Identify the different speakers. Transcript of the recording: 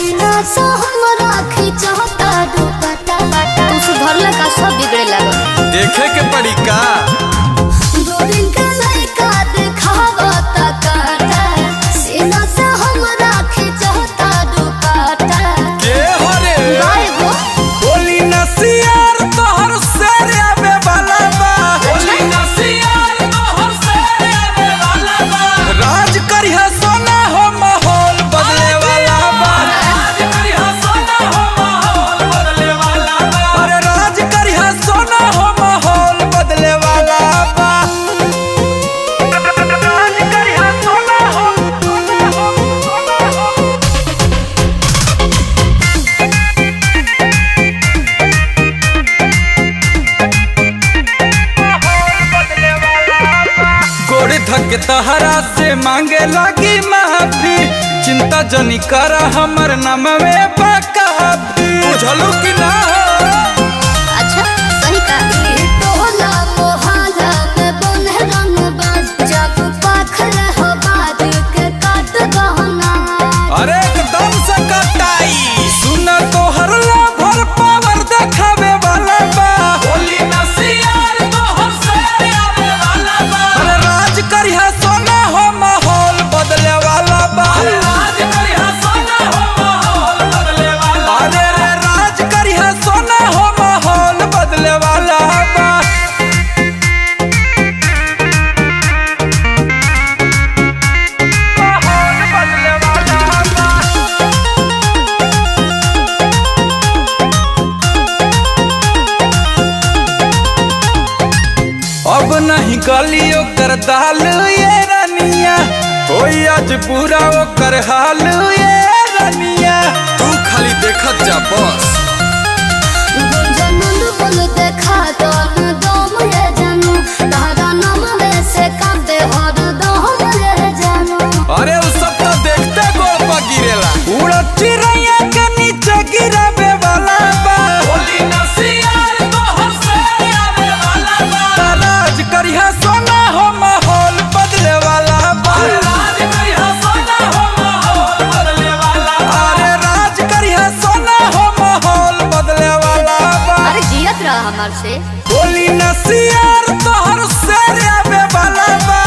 Speaker 1: सीना से हमरा खिंचता दुपट्टा
Speaker 2: तू सुधरला का सब बिगड़े लागल।
Speaker 3: देखे के पड़ी का
Speaker 1: 2 दिन के लइका दिखावता काटा सीना से हमरा खिंचता दुपट्टा
Speaker 3: के हरे
Speaker 1: गाय गो
Speaker 3: बोली नसियार तोहर शेर आवे वाला बा बोली नसियार तोहर शेर आवे वाला बा राज करिहा सोना हो माहौल बदले वाला बा राज करिहा सोना हो माहौल बदले वाला बा अरे राज करिहा सोना हो माहौल बदले वाला बा राज करिहा सोना हो गोड़ धक तहरा से मांगे लगी माफी चिंता जनी करा हमर नामवे बाकाफी बुझलू कि ना
Speaker 2: अच्छा सही कहा।
Speaker 1: टोला मोहल्ला में बने रंग बाज जब पाखर हो बाज के काट गहना
Speaker 3: अरे एकदम से कटाई सुन तोहर लाभर पावर देखावे वाला बा बोली नसियार तोहर से आवे वाला बा अरे राज करिहा सोना हो माहौल बदले वाला बा राज करिहा सोना हो माहौल बदले वाला अरे रे राज करिहा सोना हो माहौल बदले वाला बा माहौल बदले वाला बा अब नहीं गलियो कर दाल ये रनिया होई आज पूरा ओकर हाल ये रनिया तू खाली देखत जा बस
Speaker 1: गुंजन बोल देखा तो न दम ये जानू तारा नाम में से कांदे हर दम ये जानू
Speaker 3: अरे उ सब तो देखते गोड़ पर गिरेला उड़त चिड़ैया के नीचे गिरावे वाला बा बोली नसियार तोहर से आवे वाला बा राज करिहा सोना हो माहौल बदले वाला बा राज करिहा सोना हो माहौल बदले वाला अरे राज करिहा सोना हो माहौल बदले वाला बा
Speaker 2: अरे जियत रहा हमार से।
Speaker 3: बोली नसियार तोहर से आवे वाला बा